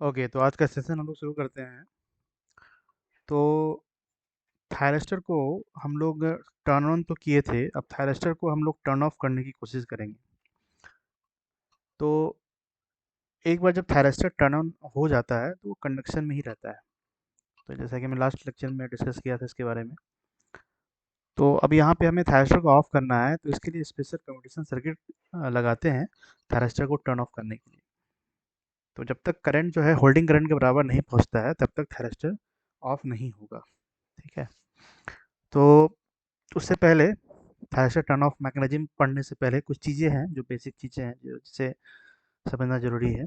Okay, तो आज का सेशन हम लोग शुरू करते हैं। तो थायरिस्टर को हम लोग टर्न ऑन तो किए थे, अब थायरिस्टर को हम लोग टर्न ऑफ करने की कोशिश करेंगे। तो एक बार जब थायरिस्टर टर्न ऑन हो जाता है तो वो कंडक्शन में ही रहता है। तो जैसा कि मैं लास्ट लेक्चर में डिस्कस किया था इसके बारे में। तो अब यहाँ पे हमें थायरिस्टर को ऑफ करना है, तो इसके लिए स्पेशल कम्यूटेशन सर्किट लगाते हैं थायरिस्टर को टर्न ऑफ करने के लिए। तो जब तक करंट जो है होल्डिंग करंट के बराबर नहीं पहुँचता है तब तक थायरिस्टर ऑफ नहीं होगा। ठीक है। तो उससे पहले थायरिस्टर टर्न ऑफ मैकेनिज्म पढ़ने से पहले कुछ चीज़ें हैं जो बेसिक चीज़ें हैं जो जिसे समझना ज़रूरी है।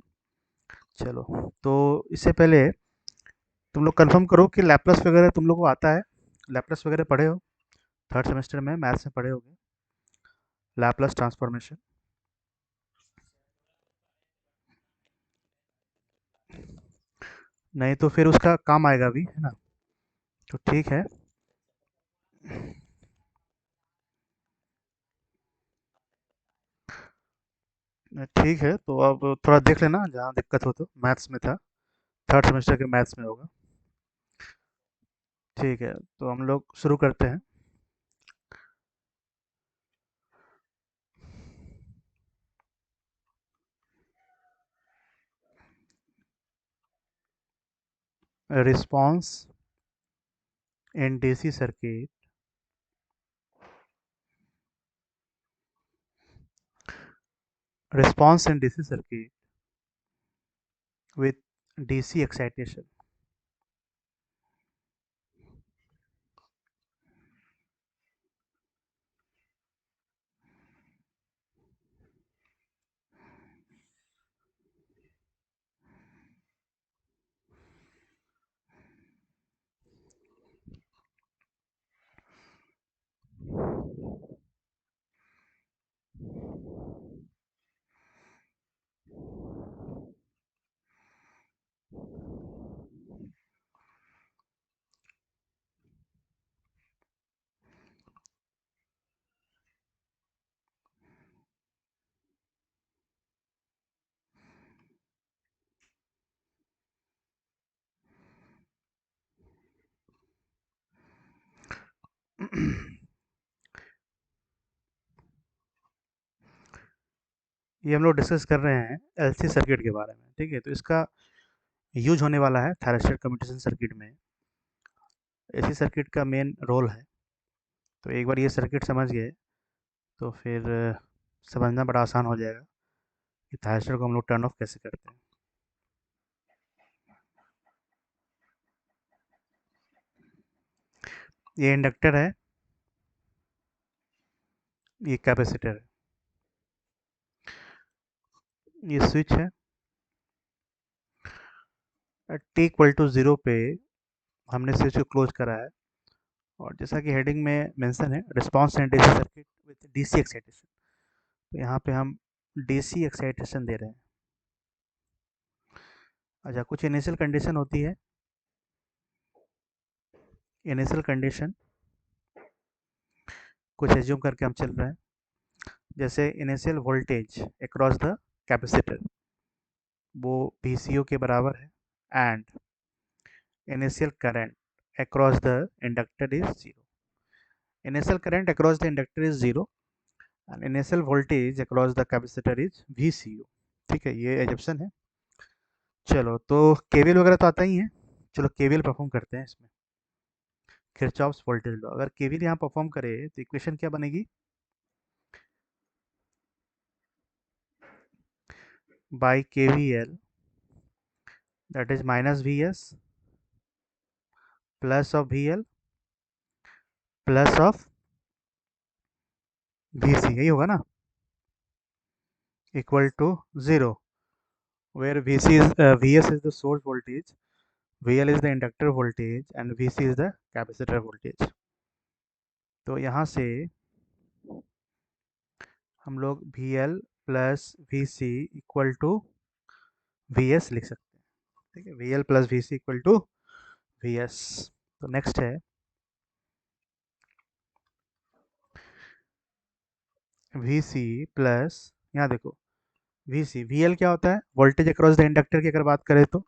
चलो, तो इससे पहले तुम लोग कंफर्म करो कि लैप्लास वगैरह तुम लोग को आता है। लैप्लास वगैरह पढ़े हो, थर्ड सेमेस्टर में मैथ्स में पढ़े होगे लैप्लास ट्रांसफॉर्मेशन। नहीं तो फिर उसका काम आएगा भी, है ना। तो ठीक है। ठीक है, तो अब थोड़ा देख लेना जहाँ दिक्कत हो, तो मैथ्स में था, थर्ड सेमेस्टर के मैथ्स में होगा। ठीक है, तो हम लोग शुरू करते हैं। Response in DC circuit response in DC circuit with DC excitation. ये हम लोग डिस्कस कर रहे हैं एलसी सर्किट के बारे में। ठीक है, तो इसका यूज होने वाला है थायरिस्टर कम्यूटेशन सर्किट में। एसी सर्किट का मेन रोल है। तो एक बार ये सर्किट समझ गए तो फिर समझना बड़ा आसान हो जाएगा कि थायरिस्टर को हम लोग टर्न ऑफ कैसे करते हैं। ये इंडक्टर है, ये कैपेसिटर है, ये स्विच है। टी इक्वल टू ज़ीरो पे हमने स्विच को क्लोज करा है। और जैसा कि हेडिंग में मेंशन है, response in DC circuit with DC excitation. तो यहाँ पे हम डीसी एक्साइटेशन दे रहे हैं। अच्छा, कुछ इनिशियल कंडीशन होती है। इनिशियल कंडीशन कुछ एज्यूम करके हम चल रहे हैं। जैसे initial voltage across the capacitor वो VCO के बराबर है, and initial current across the inductor is zero. Initial current across the inductor is zero and initial voltage across the capacitor is VCO। ठीक है, ये एजप्शन है। चलो, तो केवीएल वगैरह तो आता ही है। चलो केवीएल परफॉर्म करते हैं इसमें। किरचॉफ्स वोल्टेज लॉ, अगर केवीएल यहाँ परफॉर्म करे तो इक्वेशन क्या बनेगी? By KVL, that is minus VS plus of VL plus of VC, यही होगा ना, equal to zero, where VS is the source voltage, VL is the inductor voltage and VC is the capacitor voltage। तो यहाँ से हम लोग VL plus VC equal to VS लिख सकते हैं। ठीक है, VL plus VC equal to VS। तो नेक्स्ट है VC प्लस, यहाँ देखो VC VL क्या होता है, वोल्टेज अक्रॉस द इंडक्टर की अगर बात करें तो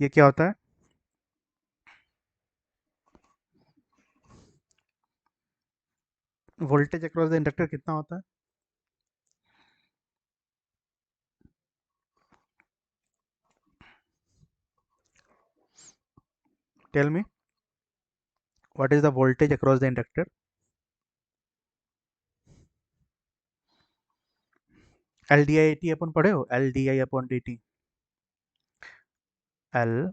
ये क्या होता है? वोल्टेज अक्रॉस द इंडक्टर कितना होता है? Tell me, what is the voltage across the inductor? L D I T अपन पढ़े हो, L D I upon D T. L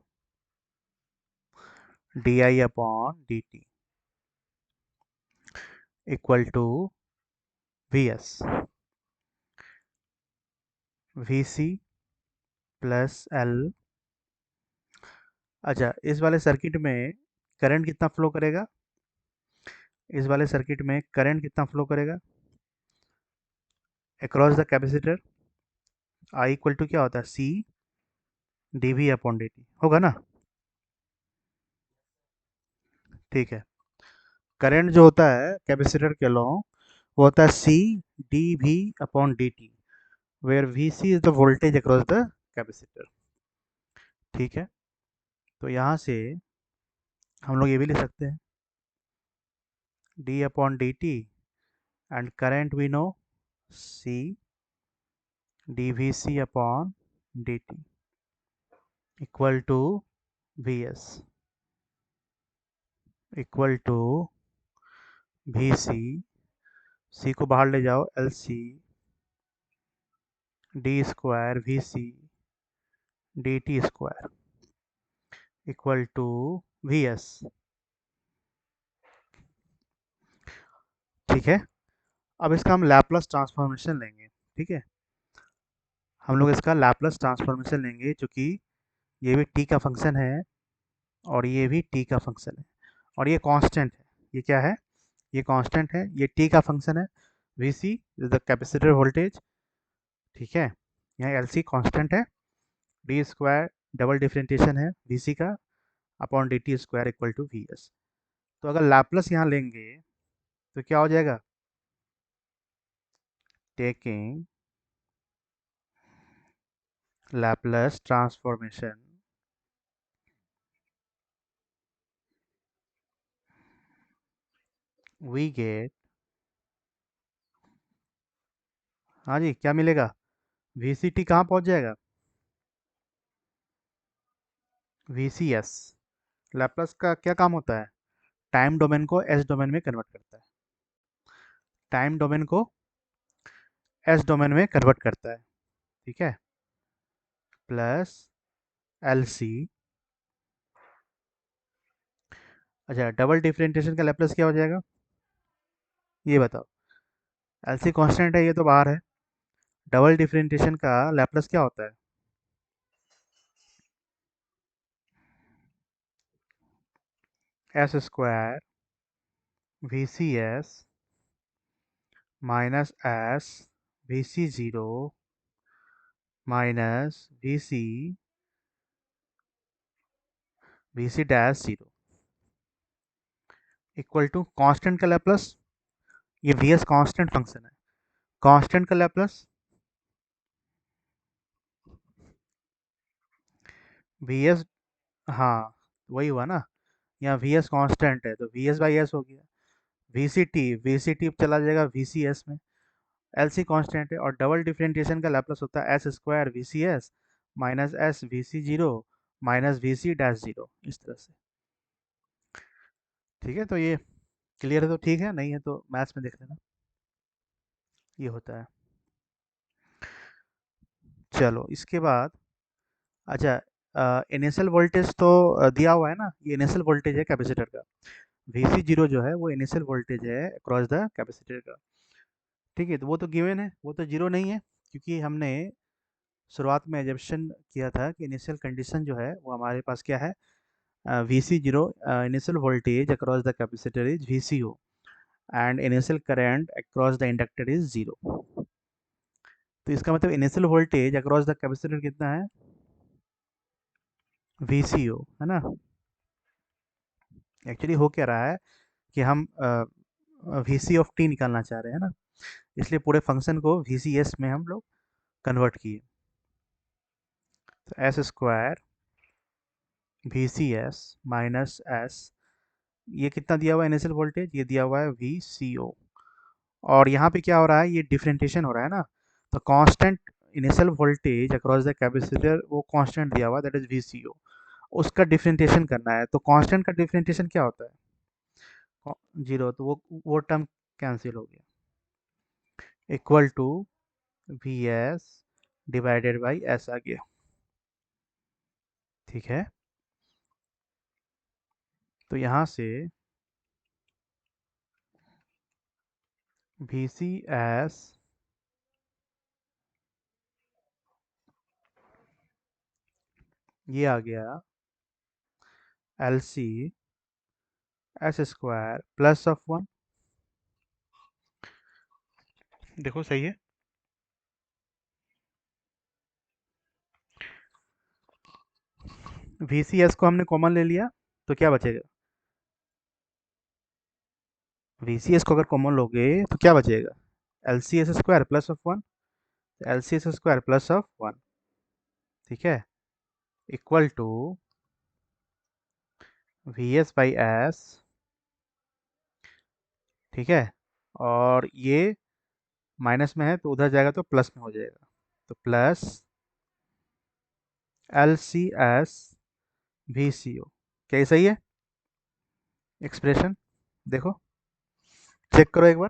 D I upon D T equal to V S, V C plus L. अच्छा, इस वाले circuit में current कितना flow करेगा? इस वाले सर्किट में करंट कितना फ्लो करेगा across the capacitor? I equal to क्या होता है? C D V upon D T होगा ना? ठीक है। करंट जो होता है कैपेसिटर के along वो होता है C D V upon D T, where V C is the voltage across the capacitor. ठीक है, तो यहाँ से हम लोग ये भी लिख सकते हैं D upon D T and current we know C D V C upon D T equal to V S equal to V C, C को बाहर ले जाओ, L C D square V C D T square equal to V S. ठीक है, अब इसका हम Laplace transformation लेंगे। ठीक है, हम लोग इसका लैपलेस ट्रांसफॉर्मेशन लेंगे, चूँकि ये भी टी का फंक्शन है और ये भी टी का फंक्शन है और ये कांस्टेंट है। ये क्या है? ये कांस्टेंट है, ये टी का फंक्शन है। V C is the capacitor voltage. ठीक है, यहाँ एल सी कॉन्स्टेंट है, डी स्क्वायर डबल डिफरेंटिएशन है वी सी का upon D T square equal to V S. तो अगर लैपलेस यहाँ लेंगे तो क्या हो जाएगा? Taking Laplace transformation we get, हाँ जी, क्या मिलेगा? वी सी टी कहाँ पहुँच जाएगा? V C S. लैपलेस का क्या काम होता है? टाइम डोमेन को एस डोमेन में कन्वर्ट करता है। टाइम डोमेन को एस डोमेन में कन्वर्ट करता है। ठीक है, प्लस एल सी। अच्छा, डबल डिफरेंशिएशन का लैपलेस क्या हो जाएगा? ये बताओ। एल सी कॉन्स्टेंट है, ये तो बाहर है। डबल डिफरेंशिएशन का लैपलेस क्या होता है? S square V C S minus S V C zero minus V C dash zero equal to constant का लैपलेस। ये वी एस कांस्टेंट फंक्शन है, कांस्टेंट का लैपलेस वी एस। हाँ, वही हुआ ना, यहाँ वी एस कॉन्स्टेंट है तो वी एस बाई एस हो गया। वी सी टी चला जाएगा वी सी एस में। एल सी कॉन्स्टेंट है और डबल डिफरेंशिएशन का लैपलेस होता है S square V C S minus S V C zero minus V C dash zero, इस तरह से। ठीक है, तो ये क्लियर है तो ठीक है, नहीं है तो मैथ्स में देख लेना, ये होता है। चलो इसके बाद, अच्छा, इनिशियल वोल्टेज तो दिया हुआ है ना, ये इनिशियल वोल्टेज है कैपेसिटर का। वी सी जीरो जो है वो इनिशियल वोल्टेज है अक्रॉस द कैपेसिटर का। ठीक है, तो वो तो गिवन है, वो तो जीरो नहीं है, क्योंकि हमने शुरुआत में एजम्पशन किया था कि इनिशियल कंडीशन जो है वो हमारे पास क्या है? V C zero, initial voltage across the capacitor is V C O and initial current across the inductor is zero. तो इसका मतलब initial voltage across the capacitor कितना है? वी सी ओ, है ना? एक्चुअली हो क्या रहा है कि हम वी सी ऑफ टी निकालना चाह रहे हैं ना, इसलिए पूरे फंक्शन को वी सी एस में हम लोग कन्वर्ट किए। तो S square V C S minus S, ये कितना दिया हुआ है इनिशियल वोल्टेज, ये दिया हुआ है वी सी ओ। और यहाँ पे क्या हो रहा है, ये डिफरेंटिएशन हो रहा है ना, तो constant initial voltage across the capacitor वो कांस्टेंट दिया हुआ दैट इज वी सी ओ, उसका डिफरेंटिएशन करना है। तो कांस्टेंट का डिफरेंटिएशन क्या होता है, जीरो, तो वो टर्म कैंसिल हो गया, equal to V S divided by S आ गया। ठीक है, तो यहाँ से वी सी एस ये आ गया L C S square plus of one. देखो सही है, वी सी एस को हमने कॉमन ले लिया, तो क्या बचेगा, वी सी एस को अगर कॉमन लोगे तो क्या बचेगा, L C S square plus of one, L C S square plus of one. ठीक है, equal to V S by S. ठीक है, और ये माइनस में है तो उधर जाएगा तो प्लस में हो जाएगा, तो plus L C S V C O. क्या ये सही है एक्सप्रेशन, देखो चेक करो एक बार,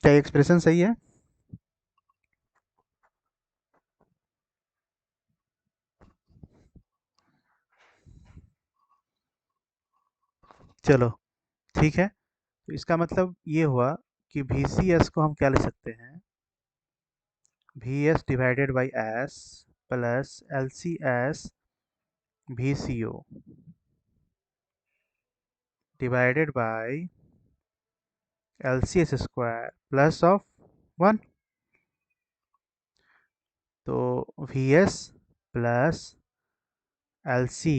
क्या एक्सप्रेशन सही है। चलो ठीक है, तो इसका मतलब ये हुआ कि वी सी एस को हम क्या लिख सकते हैं, V S divided by S plus L C S V C O divided by L C S square plus of one. तो V S plus L C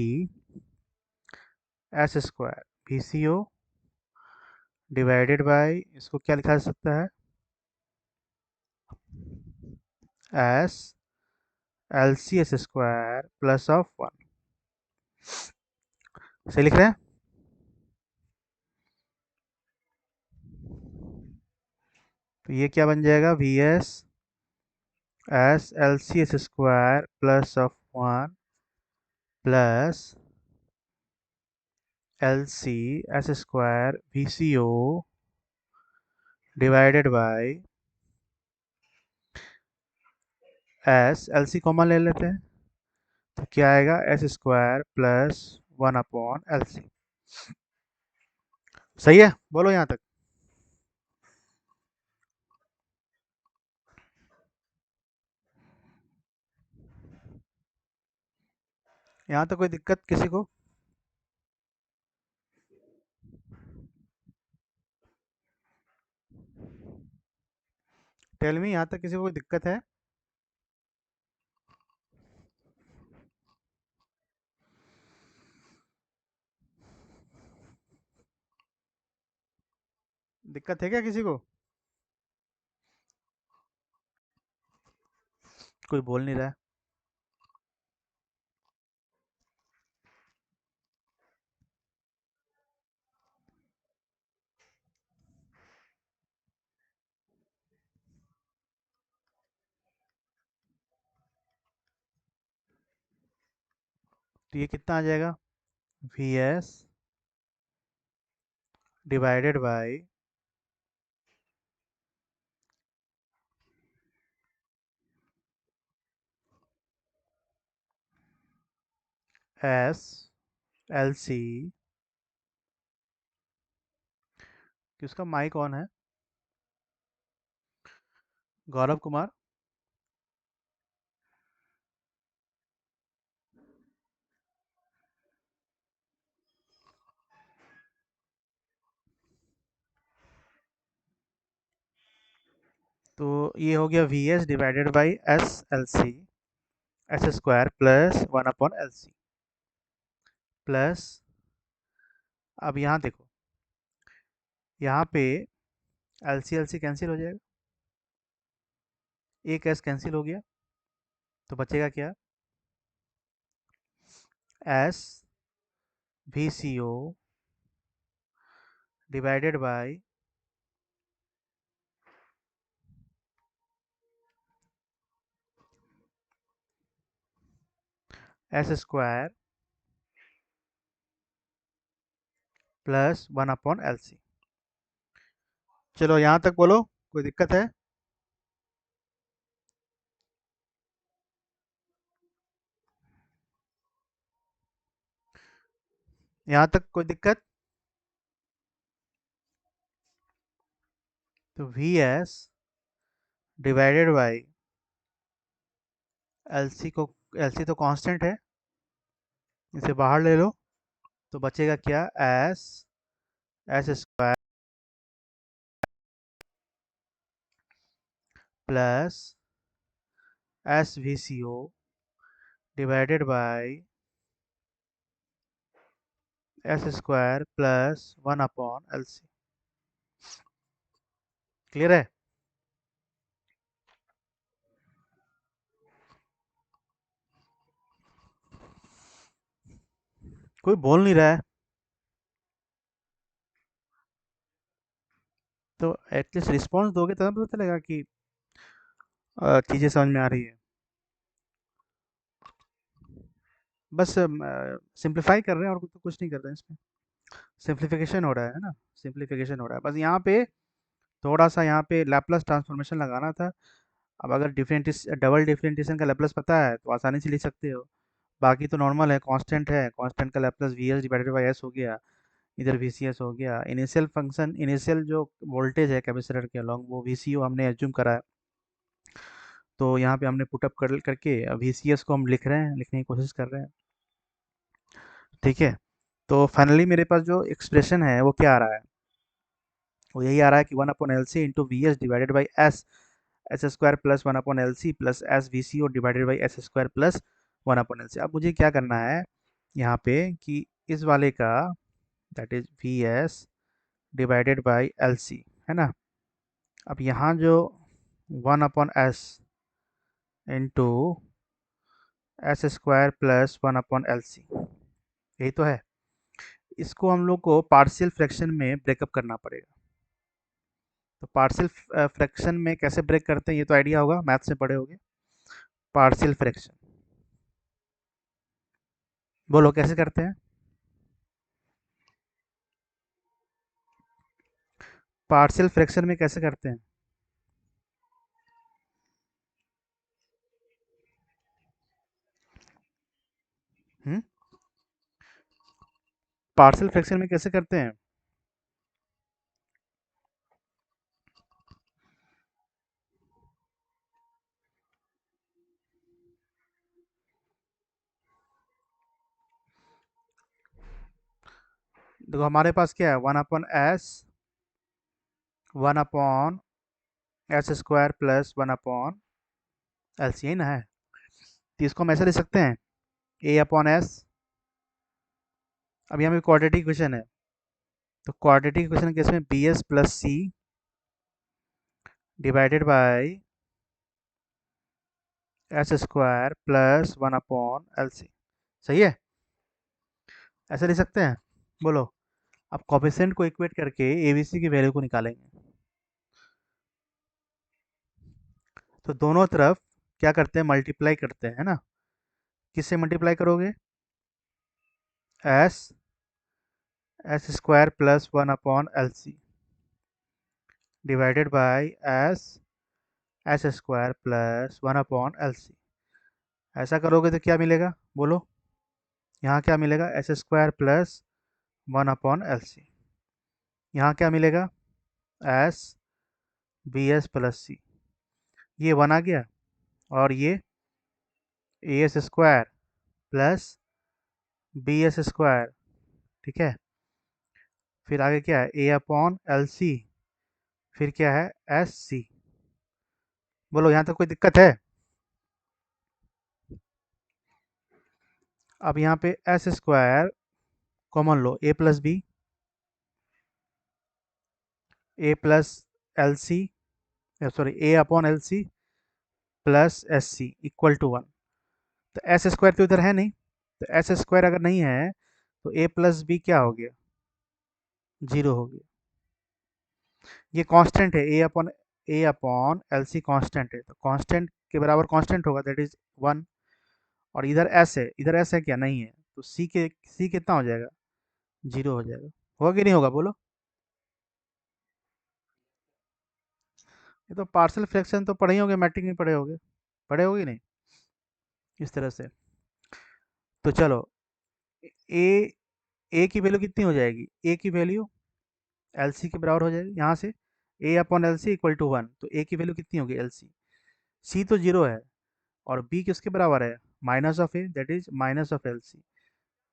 S square V C O divided by, इसको क्या लिखा जा सकता है, S L C S square plus of one. सही लिख रहे हैं, तो ये क्या बन जाएगा, V S S L C S square plus of one plus L C S square V C O divided by S, L C common ले लेते हैं, तो क्या आएगा, S square plus one upon L C. सही है, बोलो यहाँ तक। यहाँ तक कोई दिक्कत किसी को, टेल मी, यहाँ तक किसी को कोई दिक्कत है, दिक्कत है क्या किसी को, कोई बोल नहीं रहा है। तो ये कितना आ जाएगा, V S divided by S L C, किसका माइक ऑन है, गौरव कुमार। तो ये हो गया V S divided by S L C S square plus one upon L C, plus, अब यहाँ देखो, यहाँ पे एल सी कैंसिल हो जाएगा, एक एस कैंसिल हो गया, तो बचेगा क्या, S V C O divided by S square plus 1/LC। चलो यहाँ तक बोलो, कोई दिक्कत है? यहाँ तक कोई दिक्कत? तो V S divided by L C को, एल सी तो कांस्टेंट है, इसे बाहर ले लो, तो बचेगा क्या? S S square plus S V C O divided by S square plus 1/LC। Clear है? कोई बोल नहीं रहा है, तो एटलीस्ट रिस्पॉन्स दोगे तब पता चलेगा कि चीज़ें समझ में आ रही है। बस सिंप्लीफाई कर रहे हैं, और तो कुछ नहीं कर रहे हैं इसमें। सिंप्लीफिकेशन हो रहा है ना, सिंप्लीफिकेशन हो रहा है बस। यहाँ पे थोड़ा सा यहाँ पे लैपलेस ट्रांसफॉर्मेशन लगाना था। अब अगर डिफरेंटिस डबल डिफरेंटिएशन का लैपलेस पता है तो आसानी से लिख सकते हो। बाकी तो नॉर्मल है, कांस्टेंट है, कांस्टेंट का Laplace V S divided by S हो गया, इधर वी सी एस हो गया। इनिशियल फंक्शन, इनिशियल जो वोल्टेज है कैपेसिटर के अलॉन्ग, वो वी सी ओ हमने एज्यूम करा है, तो यहाँ पे हमने पुटअप करके वी सी एस को हम लिख रहे हैं, लिखने की कोशिश कर रहे हैं। ठीक है, तो फाइनली मेरे पास जो एक्सप्रेशन है वो क्या आ रहा है? वो यही आ रहा है कि 1/LC into V S divided by S, S square plus 1/LC plus S V C O divided by S square plus 1/LC। अब मुझे क्या करना है यहाँ पे कि इस वाले का, that is V S divided by L C, है ना? अब यहाँ जो 1/S into S square plus 1/LC, यही तो है। इसको हम लोग को पार्शियल फ्रैक्शन में ब्रेकअप करना पड़ेगा। तो पार्शियल फ्रैक्शन में कैसे ब्रेक करते हैं ये तो आइडिया होगा, मैथ से पढ़े होगे। पार्शियल फ्रैक्शन, बोलो कैसे करते हैं? पार्शियल फ्रैक्शन में कैसे करते हैं? हम्म, पार्शियल फ्रैक्शन में कैसे करते हैं? देखो हमारे पास क्या है, 1/S, 1/S square plus 1/LC, यही ना है? तो इसको हम ऐसे लिख सकते हैं, A/S। अब यहाँ पे क्वाड्रेटिक इक्वेशन है, तो क्वाड्रेटिक इक्वेशन केस में B S plus C divided by S square plus 1/LC, सही है? ऐसे लिख सकते हैं, बोलो। अब कोफिशिएंट को इक्वेट करके एबीसी की वैल्यू को निकालेंगे, तो दोनों तरफ क्या करते हैं, मल्टीप्लाई करते हैं, है ना? किससे मल्टीप्लाई करोगे? S S square plus 1/LC divided by S S square plus 1/LC। ऐसा करोगे तो क्या मिलेगा, बोलो? यहाँ क्या मिलेगा? S square plus 1/LC। यहाँ क्या मिलेगा? S B S plus C, ये वन आ गया, और ये A S square plus B S square, ठीक है? फिर आगे क्या है? A/LC, फिर क्या है? S C. बोलो यहाँ तक कोई दिक्कत है? अब यहाँ पे एस स्क्वायर कॉमन लो, A plus B, A plus L C, sorry A/LC plus S C equal to 1। तो एस स्क्वायर तो इधर है नहीं, तो एस स्क्वायर अगर नहीं है तो ए प्लस बी क्या हो गया, जीरो हो गया। ये कांस्टेंट है, ए अपॉन एल सी कांस्टेंट है, तो कांस्टेंट के बराबर कांस्टेंट होगा, दैट इज वन। और इधर एस है, इधर एस है क्या, नहीं है, तो सी कितना हो जाएगा, जीरो हो जाएगा। होगा कि नहीं होगा बोलो। ये तो पार्शियल फ्रैक्शन तो पढ़े ही होंगे, मैट्रिक में पढ़े होगे, पढ़े होगे नहीं, इस तरह से। तो चलो, ए ए की वैल्यू कितनी हो जाएगी, ए की वैल्यू एल सी के बराबर हो जाएगी यहाँ से, A upon L C equal to one, तो ए की वैल्यू कितनी होगी, एल सी तो जीरो है, और बी किसके बराबर है, minus of A, that is minus of L C,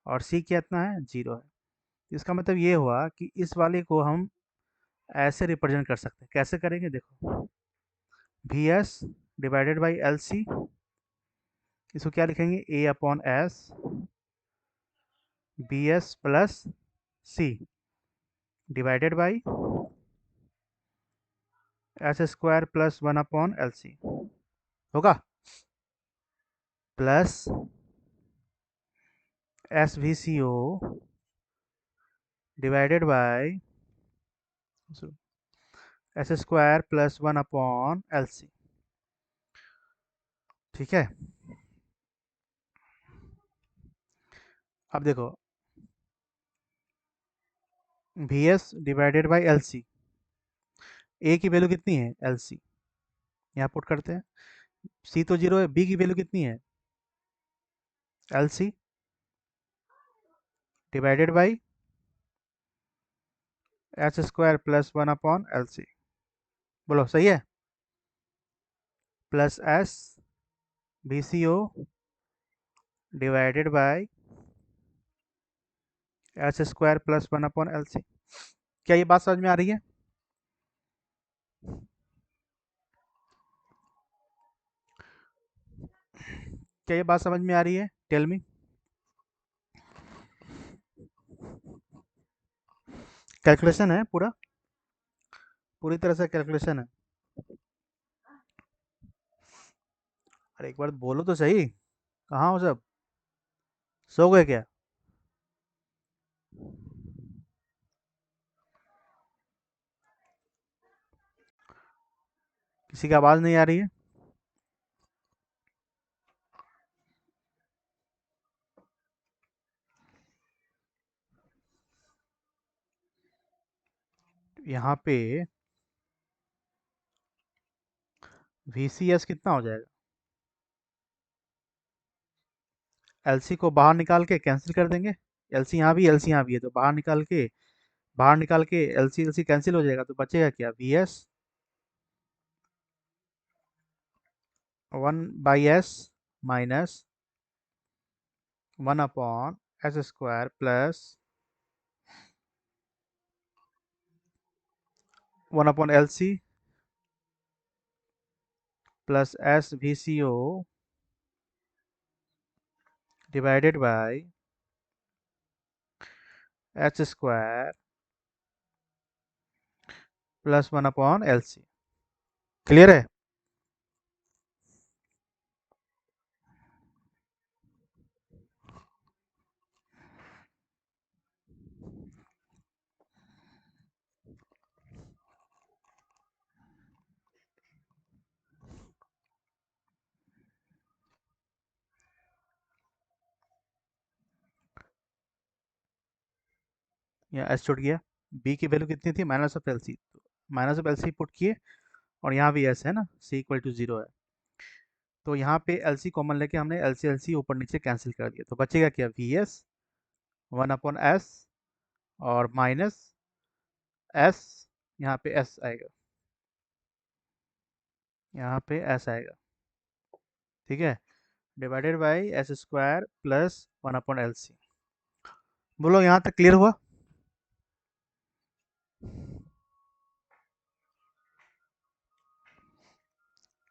और सी कितना है, जीरो है। इसका मतलब ये हुआ कि इस वाले को हम ऐसे रिप्रेजेंट कर सकते हैं, कैसे करेंगे देखो, V S divided by L C, इसको क्या लिखेंगे, A upon S B S plus C divided by S square plus one upon L C, होगा, plus S V C O divided by S square plus one upon L C. ठीक है, अब देखो, V S divided by L C, A की value कितनी है, L सी, यहाँ put करते हैं, सी तो जीरो है, बी की वैल्यू कितनी है, L C divided by H square plus one upon L C, बोलो सही है, plus S B C O divided by H square plus one upon L C. क्या ये बात समझ में आ रही है, क्या ये बात समझ में आ रही है, टेल मी। कैलकुलेशन है पूरा, पूरी तरह से कैलकुलेशन है। अरे एक बार बोलो तो सही, कहाँ हो सब, सो गए क्या, किसी की आवाज़ नहीं आ रही है। यहाँ पे वी सी एस कितना हो जाएगा, एल सी को बाहर निकाल के कैंसिल कर देंगे, एल सी यहाँ भी, एल सी यहाँ भी है, तो बाहर निकाल के एल सी कैंसिल हो जाएगा, तो बचेगा क्या, V S one by S minus one upon S square plus one upon L C plus S V C O divided by H square plus one upon L C. Clear है, यहाँ S छूट गया, B की value कितनी थी, minus of L C, minus of L C put किए, और यहाँ भी एस है ना, सी इक्वल टू जीरो है, तो यहाँ पे एल सी कॉमन लेके हमने एल सी ऊपर नीचे कैंसिल कर दिया, तो बचेगा क्या, V S one upon S और माइनस एस, यहाँ पे एस आएगा, यहाँ पे एस आएगा, ठीक है, divided by S square plus one upon L C. बोलो यहाँ तक क्लियर हुआ,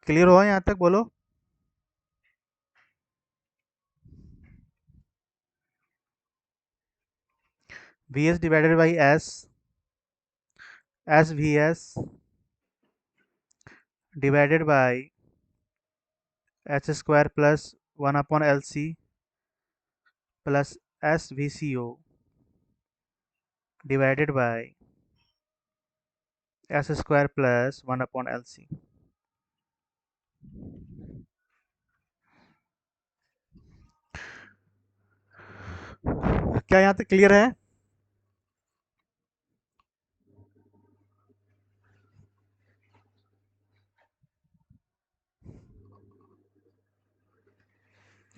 क्लियर हुआ यहाँ तक बोलो, V S divided by S V S divided by H square plus one upon L C plus S V C O divided by S square plus one upon L C. क्या यहाँ तक clear है?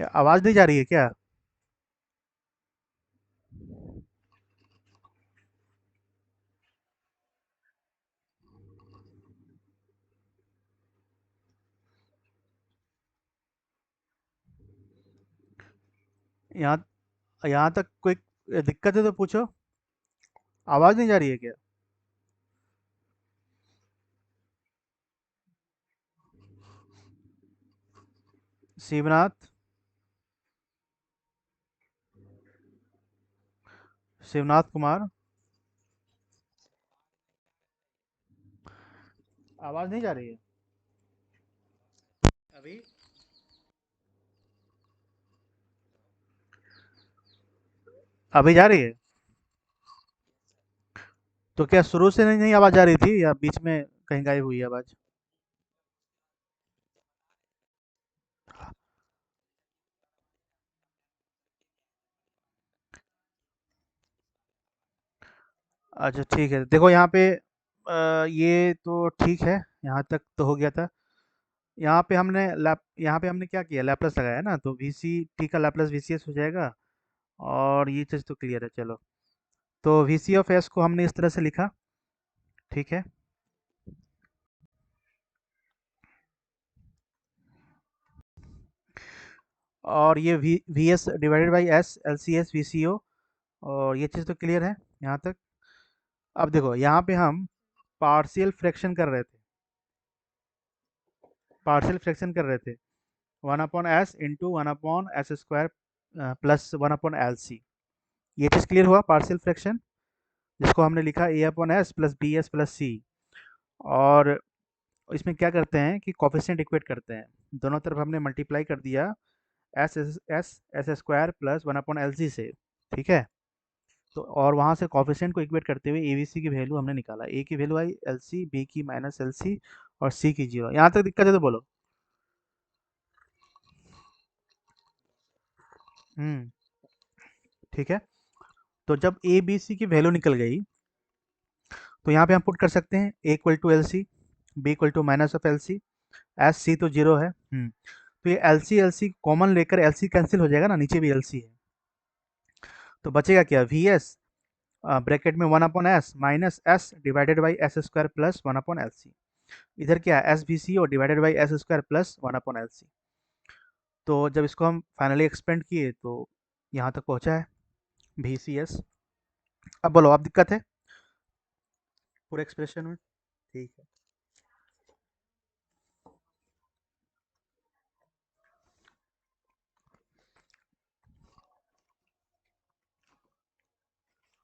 क्या आवाज़ नहीं जा रही है क्या? यहाँ यहाँ तक कोई दिक्कत है तो पूछो। आवाज़ नहीं जा रही है क्या? शिवनाथ, शिवनाथ कुमार, आवाज़ नहीं जा रही है अभी? अभी जा रही है? तो क्या शुरू से नहीं आवाज़ जा रही थी या बीच में कहीं गायब हुई है आवाज़? अच्छा ठीक है, देखो यहाँ पे ये तो ठीक है, यहाँ तक तो हो गया था। यहाँ पे हमने क्या किया, लैपलेस लगाया ना, तो वी सी टी का लैपलेस वी सी एस हो जाएगा। और ये चीज़ तो क्लियर है, चलो। तो वी सी ऑफ एस को हमने इस तरह से लिखा, ठीक है। और ये V S divided by S L C S V C O. और ये चीज़ तो क्लियर है यहाँ तक। अब देखो यहाँ पे हम पार्शियल फ्रैक्शन कर रहे थे, पार्शियल फ्रैक्शन कर रहे थे, one upon S into one upon S square plus one upon L C. ये चीज़ क्लियर हुआ, पार्शियल फ्रैक्शन, जिसको हमने लिखा A upon S plus B S plus C. और इसमें क्या करते हैं कि कोफिशिएंट इक्वेट करते हैं, दोनों तरफ हमने मल्टीप्लाई कर दिया S S S S square plus one upon L C से, ठीक है। तो और वहाँ से कोफिशिएंट को इक्वेट करते हुए ए बी सी की वैल्यू हमने निकाला, ए की value I L C, B की माइनस एल सी, और सी की जीरो। यहाँ तक दिक्कत है तो बोलो। हम्म, ठीक है। तो जब ए बी सी की वैल्यू निकल गई, तो यहाँ पे हम पुट कर सकते हैं A equal to L C, B equal to minus of L C, S C तो जीरो है। तो ये एल सी कॉमन लेकर एल सी कैंसिल हो जाएगा ना, नीचे भी एल सी है। तो बचेगा क्या, वी एस ब्रैकेट में one upon S minus S divided by S square plus one upon L C. इधर क्या है, एस बी सी और divided by S square plus one upon L C. तो जब इसको हम फाइनली एक्सपेंड किए तो यहाँ तक पहुँचा है, वी सी एस। अब बोलो, अब दिक्कत है पूरे एक्सप्रेशन में? ठीक है।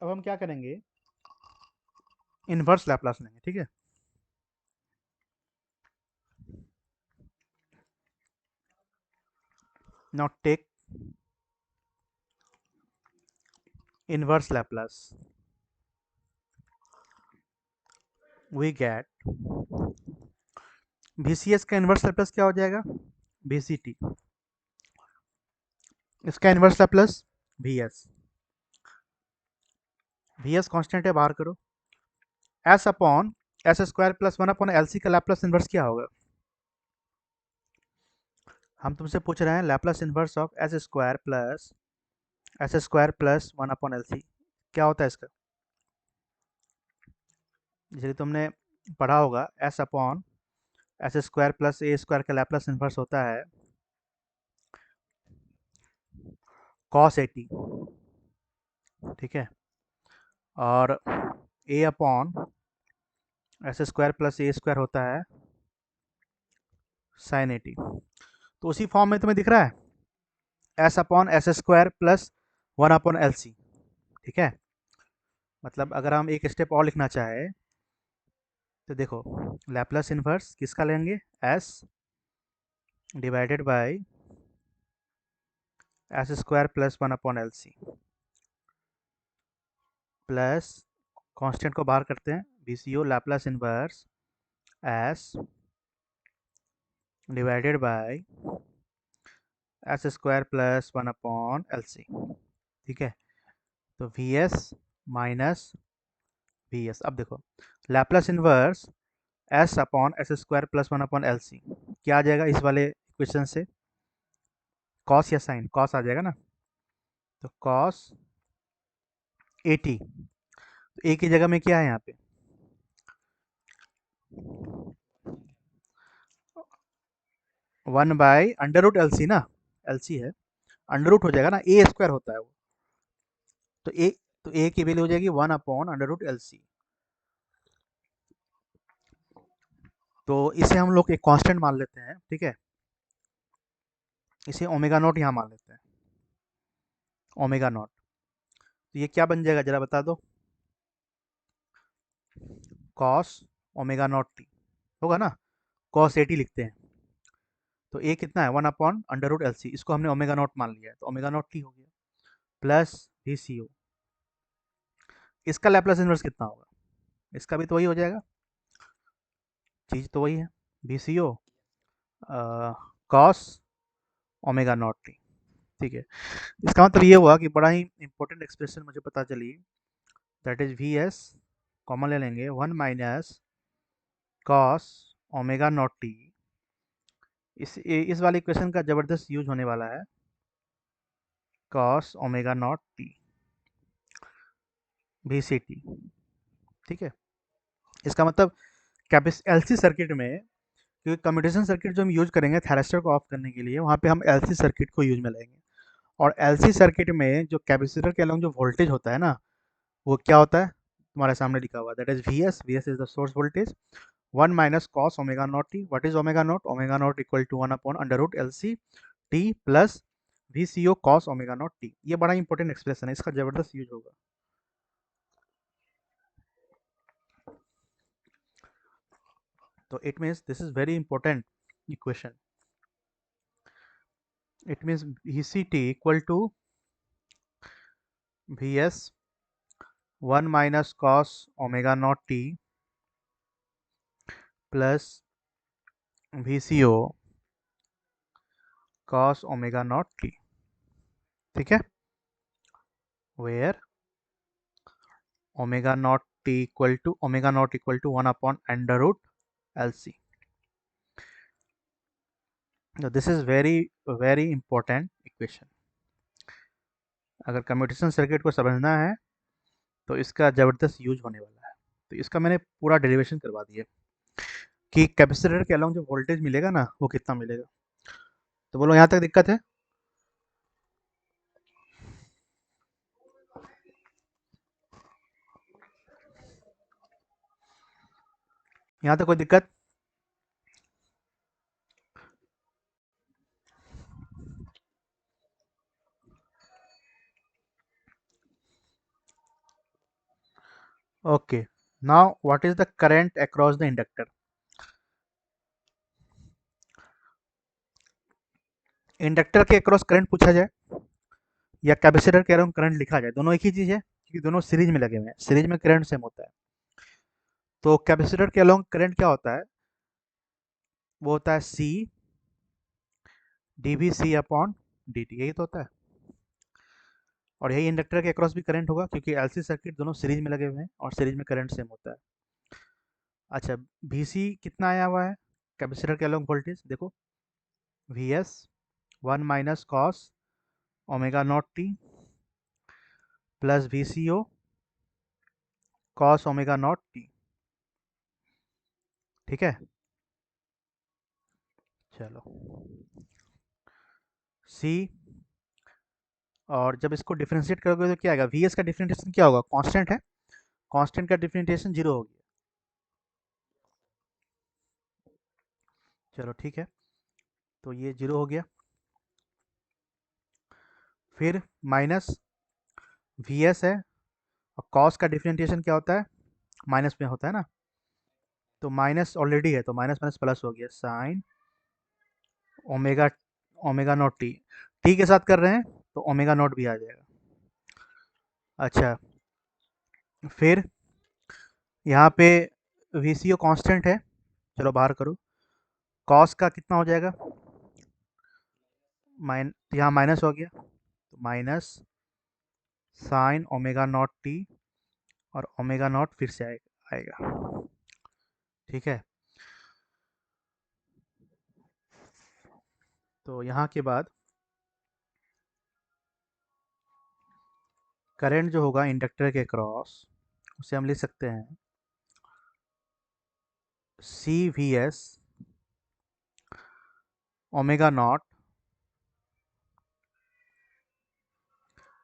अब हम क्या करेंगे, इन्वर्स लैप्लास लेंगे, ठीक है। Now take inverse Laplace, we get V C S का इन्वर्स लैप्लास क्या हो जाएगा, वी सी टी। इसका inverse Laplace V S, V S constant है, बाहर करो। S upon S square plus one upon L C का लैप्लास इन्वर्स क्या होगा? हम तुमसे पूछ रहे हैं Laplace inverse of S square plus one upon L C, क्या होता है इसका? जैसे तुमने पढ़ा होगा, S upon S square plus A square का लैप्लास इन्वर्स होता है कॉस ए टी, ठीक है। और A upon S square plus A square होता है साइन ए टी। तो उसी फॉर्म में तुम्हें दिख रहा है, S upon S square plus one upon L C, ठीक है। मतलब अगर हम एक स्टेप और लिखना चाहे तो देखो, लैप्लास इन्वर्स किसका लेंगे, S divided by S square plus 1/LC plus constant को बाहर करते हैं, VCO Laplace inverse S divided by S square plus 1/LC। ठीक है, तो VS माइनस VS। अब देखो Laplace inverse S upon S square plus 1/LC क्या आ जाएगा इस वाले इक्वेशन से, कॉस या साइन, कॉस आ जाएगा ना, तो कॉस 80। तो ए की जगह में क्या है यहाँ पे, 1/√LC ना, LC है, अंडर रूट हो जाएगा ना, ए स्क्वायर होता है वो, तो ए की वैल्यू हो जाएगी 1/√LC। तो इसे हम लोग एक कांस्टेंट मान लेते हैं, ठीक है, इसे ओमेगा नॉट यहाँ मान लेते हैं, ओमेगा नॉट। तो ये क्या बन जाएगा जरा बता दो, कॉस ओमेगा नॉट टी होगा ना, कॉस 80 लिखते हैं, तो ए कितना है 1/√LC, इसको हमने ओमेगा नॉट मान लिया है, तो ओमेगा नॉट टी हो गया, प्लस VCO, इसका लैप्लस इन्वर्स कितना होगा, इसका भी तो वही हो जाएगा, चीज़ तो वही है, VCO cos omega not T. ठीक है, इसका मतलब ये हुआ कि बड़ा ही इंपॉर्टेंट एक्सप्रेशन मुझे पता चली, दैट इज VS कॉमन ले लेंगे 1 minus cos omega not T. इस वाले इक्वेशन का ज़बरदस्त यूज होने वाला है, cos omega not T VCT। ठीक है, इसका मतलब कैपेस LC सर्किट में, क्योंकि कम्यूटेशन सर्किट जो हम यूज करेंगे थैरेस्टर को ऑफ करने के लिए, वहाँ पे हम LC सर्किट को यूज में लेंगे, और LC सर्किट में जो कैपेसिटर के अलॉन्ग जो वोल्टेज होता है ना, वो क्या होता है, तुम्हारे सामने लिखा हुआ, that is VS is the source voltage, 1 minus cos omega not T, what is omega naught, omega naught equal to 1/√LC T plus VCO cos omega not T. ये बड़ा इंपॉर्टेंट एक्सप्रेशन है, इसका जबरदस्त यूज होगा। तो it means this is very important equation, it means VCT equal to VS 1 minus cos omega naught t plus VCO cos omega naught t। ठीक है, where omega naught t equal to 1/√LC। so this is very important equation। अगर commutation circuit को समझना है तो इसका ज़बरदस्त use होने वाला है। तो इसका मैंने पूरा डेरिवेशन करवा दिया कि कैपेसिटर के अलॉन्ग जो वोल्टेज मिलेगा ना, वो कितना मिलेगा। तो बोलो यहाँ तक दिक्कत है, यहाँ तक कोई दिक्कत। Okay, now what is the current across the inductor? Inductor के अक्रॉस करंट पूछा जाए या कैपेसिटर के अराउंड करंट लिखा जाए, दोनों एक ही चीज है, क्योंकि दोनों सीरीज में लगे हुए हैं, सीरीज में करंट सेम होता है। तो कैपेसिटर के अलोंग करंट क्या होता है, वो होता है C dVC अपॉन dt, यही तो होता है। और यही इंडक्टर के अक्रॉस भी करंट होगा, क्योंकि LC सर्किट दोनों सीरीज में लगे हुए हैं और सीरीज में करंट सेम होता है। अच्छा, VC कितना आया हुआ है कैपेसिटर के अलोंग वोल्टेज, देखो VS 1 minus cos omega not T plus VCO cos omega not T. ठीक है, चलो C, और जब इसको डिफरेंशिएट करोगे तो क्या आएगा, VS का डिफरेंशिएशन क्या होगा, कांस्टेंट है, कांस्टेंट का डिफरेंशिएशन 0 हो गया। चलो ठीक है, तो ये 0 हो गया, फिर माइनस VS है, और कॉस का डिफरेंशिएशन क्या होता है, माइनस में होता है ना, तो माइनस ऑलरेडी है, तो माइनस माइनस प्लस हो गया, sine omega omega naught T, T के साथ कर रहे हैं तो ओमेगा नॉट भी आ जाएगा। अच्छा, फिर यहाँ पे VCO कांस्टेंट है, चलो बाहर करो। कॉस का कितना हो जाएगा, यहाँ माइनस हो गया, तो minus sign omega not T, और ओमेगा नॉट फिर से आएगा। ठीक है, तो यहाँ के बाद करंट जो होगा इंडक्टर के क्रॉस, उसे हम लिख सकते हैं CVS omega naught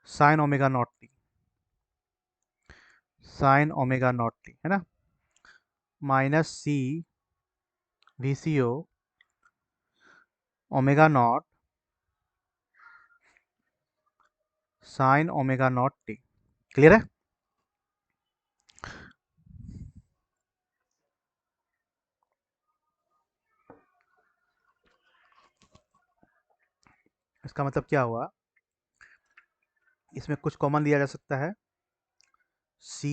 sign omega not T, sign omega not T है ना, minus VCO omega naught sign omega not T. Clear है? इसका मतलब क्या हुआ, इसमें कुछ कॉमन लिया जा सकता है, C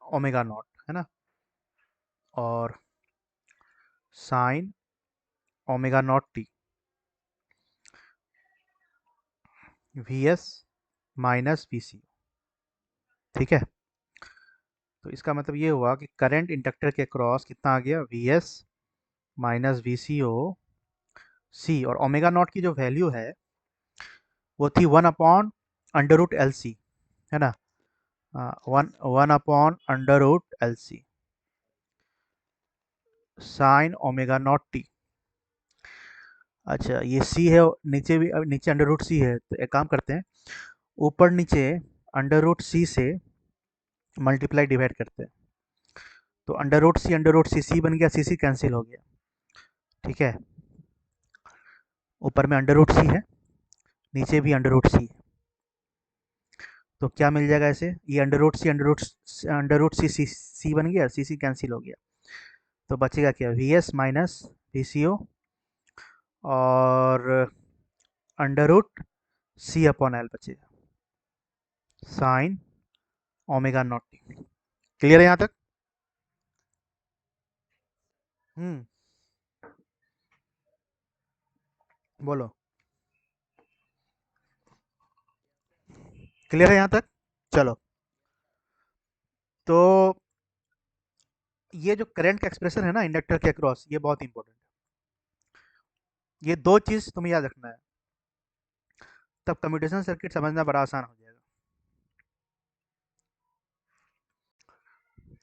ओमेगा नॉट है ना, और sign omega not T, VS minus VCO। ठीक है, तो इसका मतलब ये हुआ कि करंट इंडक्टर के क्रॉस कितना आ गया, VS माइनस VCO C, और ओमेगा नॉट की जो वैल्यू है वो थी 1/√LC है ना, one upon √LC sign omega not T. अच्छा, ये C है, नीचे भी, नीचे √C है, तो एक काम करते हैं, ऊपर नीचे √C से मल्टीप्लाई डिवाइड करते हैं, तो √C C बन गया, C कैंसिल हो गया। ठीक है, ऊपर में √C है, नीचे भी √C है, तो क्या मिल जाएगा ऐसे, ये √C बन गया, C कैंसिल हो गया, तो बचेगा क्या, VS माइनस VCO और √C/L बचेगा, sign omega not T. Clear है यहाँ तक? हम्म, बोलो, क्लियर है यहाँ तक? चलो, तो ये जो करंट का एक्सप्रेशन है ना इंडक्टर के अक्रॉस, ये बहुत इंपॉर्टेंट है, ये दो चीज तुम्हें याद रखना है, तब कम्यूटेशन सर्किट समझना बड़ा आसान हो जाएगा।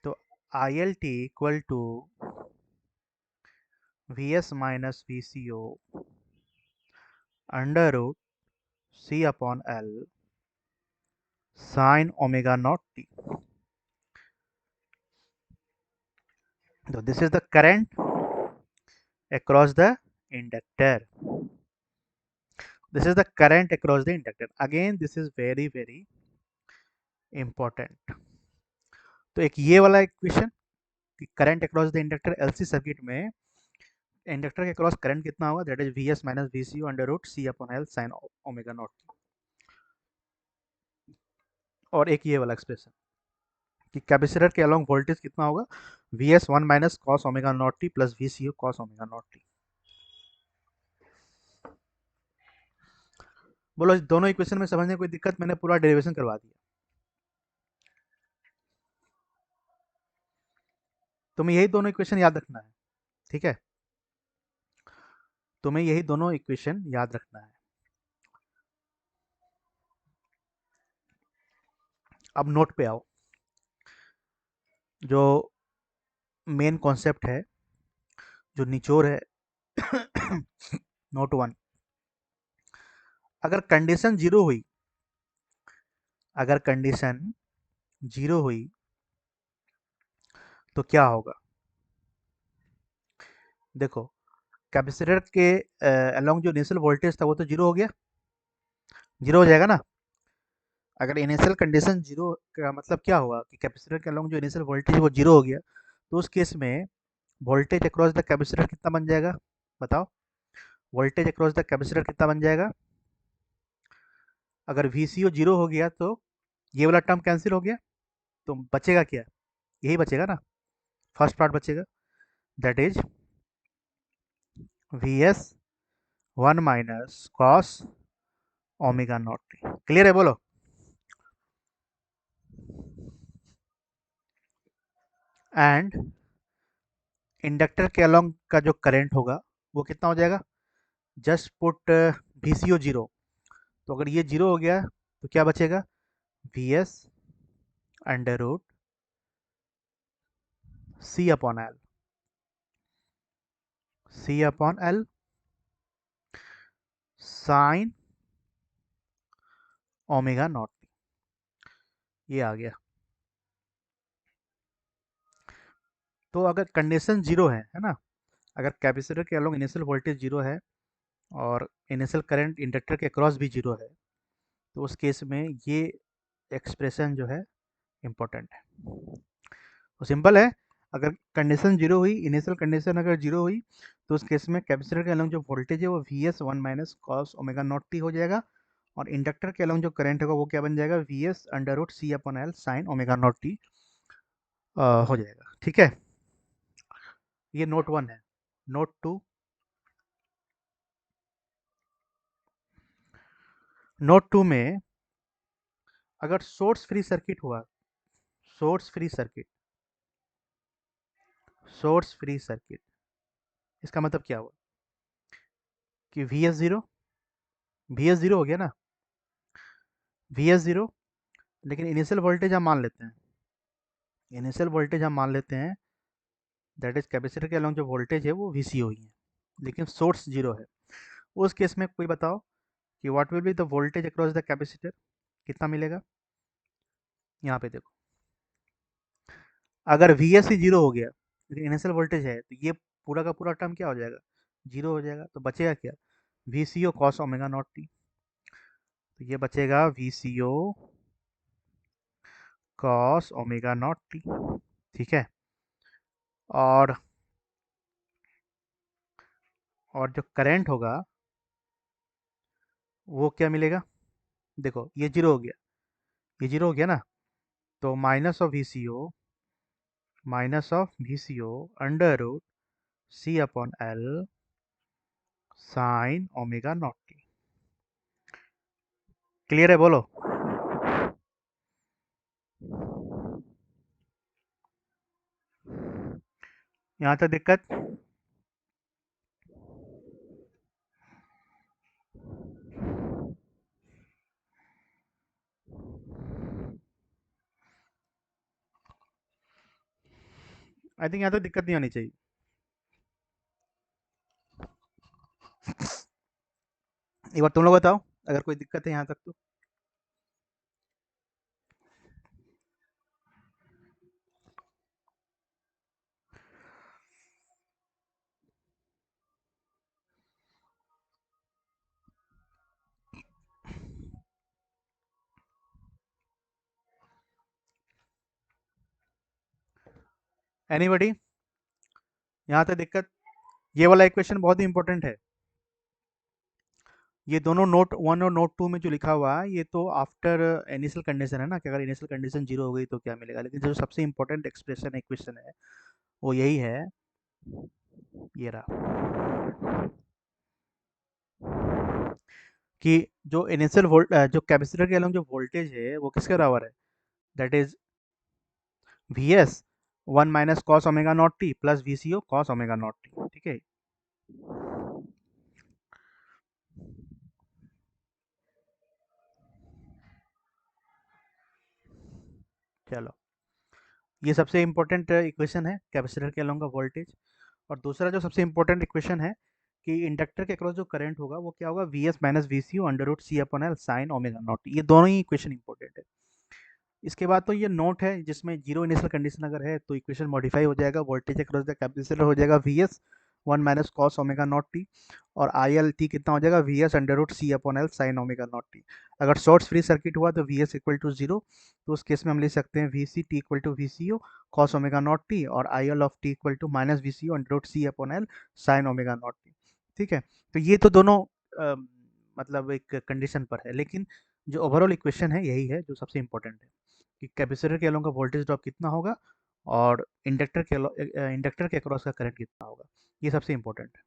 तो ILT equal to VS minus VCO √C/L sine omega not T. So this is the current across the inductor. This is the current across the inductor. Again, this is very very important. तो एक ये वाला equation कि current across the inductor LC circuit में inductor के cross current कितना होगा, that is VS minus VCO √C/L sine omega not, और एक ये वाला एक्सप्रेशन कि कैपेसिटर के अलोंग वोल्टेज कितना होगा, VS 1 minus cos omega not T plus VCO cos omega not T. बोलो, इस दोनों इक्वेशन में समझने कोई दिक्कत? मैंने पूरा डेरिवेशन करवा दिया, तुम्हें यही दोनों इक्वेशन याद रखना है। ठीक है, तुम्हें यही दोनों इक्वेशन याद रखना है। अब नोट पे आओ, जो मेन कॉन्सेप्ट है, जो निचोड़ है नोट वन, अगर कंडीशन जीरो हुई, अगर कंडीशन जीरो हुई तो क्या होगा, देखो कैपेसिटर के अलोंग जो इनिशियल वोल्टेज था वो तो जीरो हो गया, जीरो हो जाएगा ना। अगर इनिशियल कंडीशन जीरो का मतलब क्या हुआ कि कैपेसिटर के अलोंग जो इनिशियल वोल्टेज वो जीरो हो गया, तो उस केस में वोल्टेज अक्रॉस द कैपेसिटर कितना बन जाएगा, बताओ, वोल्टेज अक्रॉस द कैपेसिटर कितना बन जाएगा, अगर वी सी ओ जीरो हो गया तो ये वाला टर्म कैंसिल हो गया, तो बचेगा क्या? यही बचेगा ना, फर्स्ट पार्ट बचेगा, that is V S one minus cos omega not T. Clear है, बोलो। एंड इंडक्टर के अलोंग का जो करंट होगा वो कितना हो जाएगा? Just put V C O zero. तो अगर ये जीरो हो गया तो क्या बचेगा? V S under root C upon L, C upon L sine omega naught. ये आ गया। तो अगर कंडीशन जीरो है ना, अगर कैपेसिटर के अलोंग इनिशियल वोल्टेज जीरो है और इनिशियल करंट इंडक्टर के क्रॉस भी जीरो है, तो उस केस में ये एक्सप्रेशन जो है इम्पोर्टेंट है। तो सिंपल है, अगर कंडीशन जीरो हुई, इनिशियल कंडीशन अगर जीरो हुई, तो उस केस में कैपेसिटर के अलोंग जो वोल्टेज है वो we S one minus cos omega not T हो जाएगा, और इंडक्टर के अलोंग जो करंट होगा वो क्या बन जाएगा? V S under root C upon L sine omega not T हो जाएगा। ठीक है, ये नोट वन है। नोट टू, नोट टू में अगर सोर्स फ्री सर्किट हुआ, source free circuit, source free circuit, इसका मतलब क्या हुआ कि V S zero, V S zero हो गया ना, वी एस जीरो, लेकिन इनिशियल वोल्टेज हम मान लेते हैं, इनिशियल वोल्टेज हम मान लेते हैं दैट इज कैपेसिटर के अलॉन्ग जो वोल्टेज है वो वी सी हो ही है, लेकिन सोर्स जीरो है। उस केस में कोई बताओ कि what will be the voltage across the capacitor, कितना मिलेगा? यहाँ पे देखो, अगर वी एस ही जीरो हो गया लेकिन इनिशियल वोल्टेज है, तो ये पूरा का पूरा टर्म क्या हो जाएगा? जीरो हो जाएगा। तो बचेगा क्या? V C O cos omega not T. तो ये बचेगा V C O cos omega not T. ठीक है, और जो करंट होगा वो क्या मिलेगा? देखो ये जीरो हो गया, ये जीरो हो गया ना, तो minus of V C O under root C upon L sine omega not T. Clear है, बोलो। यहाँ तक दिक्कत? आई थिंक यहाँ तक दिक्कत नहीं होनी चाहिए। एक बार तुम लोग बताओ अगर कोई दिक्कत है यहाँ तक तो। एनीबडी यहाँ तक दिक्कत? ये वाला इक्वेशन बहुत ही इंपॉर्टेंट है। ये दोनों नोट वन और नोट टू में जो लिखा हुआ है ये तो आफ्टर इनिशियल कंडीशन है ना, कि अगर इनिशियल कंडीशन जीरो हो गई तो क्या मिलेगा, लेकिन जो सबसे इंपॉर्टेंट एक्सप्रेशन इक्वेशन है वो यही है, ये रहा, कि जो इनिशियल जो कैपेसिटर के अलॉन्ग जो वोल्टेज है वो किसके बराबर है? That is V S one minus cos omega not T plus V C O cos omega not T. ठीक है, चलो, ये सबसे इंपॉर्टेंट इक्वेशन है कैपेसिटर के अलॉन्ग का वोल्टेज। और दूसरा जो सबसे इंपॉर्टेंट इक्वेशन है कि इंडक्टर के अक्रॉस जो करंट होगा वो क्या होगा? V S minus V C under root C upon L sine omega naught. ये दोनों ही इक्वेशन इंपॉर्टेंट है। इसके बाद तो ये नोट है जिसमें जीरो इनिशियल कंडीशन अगर है तो इक्वेशन मॉडिफाई हो जाएगा, वोल्टेज अक्रॉस द कैपेसिटर हो जाएगा V S one minus cos omega not T, और आई एल टी कितना हो जाएगा? V S under root C upon L sine omega not T. अगर शॉर्ट्स फ्री सर्किट हुआ तो V S equal to zero, तो उस केस में हम लिख सकते हैं V C T equal to V C O cos omega not T, और I L of T equal to minus V C O under root C upon L sine omega not T. ठीक है, तो ये तो दोनों मतलब एक condition पर है, लेकिन जो ओवरऑल इक्वेशन है यही है जो सबसे इम्पोर्टेंट है, कि कैपेसिटर के अलोंग का वोल्टेज ड्रॉप कितना होगा और इंडक्टर के अक्रॉस का करंट कितना होगा, ये सबसे इम्पोर्टेंट है।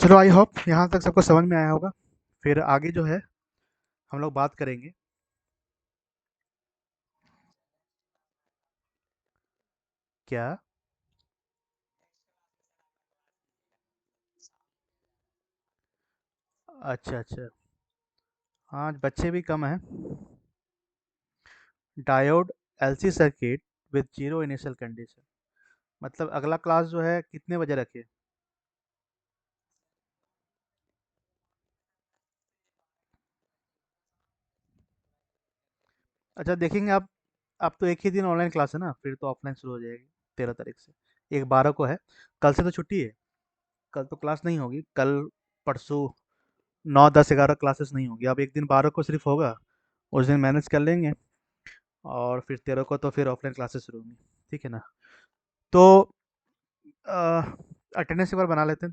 चलो, आई होप यहाँ तक सबको समझ में आया होगा। फिर आगे जो है हम लोग बात करेंगे। क्या? अच्छा अच्छा। हाँ, बच्चे भी कम हैं। Diode LC circuit with zero initial condition, मतलब अगला क्लास जो है कितने बजे रखे? अच्छा, देखेंगे आप। अब तो एक ही दिन ऑनलाइन क्लास है ना, फिर तो ऑफलाइन शुरू हो जाएगी 13 तारीख से। एक 12 को है। कल से तो छुट्टी है। कल तो क्लास नहीं होगी। कल, परसों 9, 10, 11 क्लासेस नहीं होगी। अब एक दिन 12 को सिर्फ होगा। उस दिन मैनेज कर लेंगे। और फिर 13 को तो फिर ऑफलाइन क्लासेस शुरू होंगी। ठीक है ना? तो अटेंडेंस एक बार बना लेते हैं।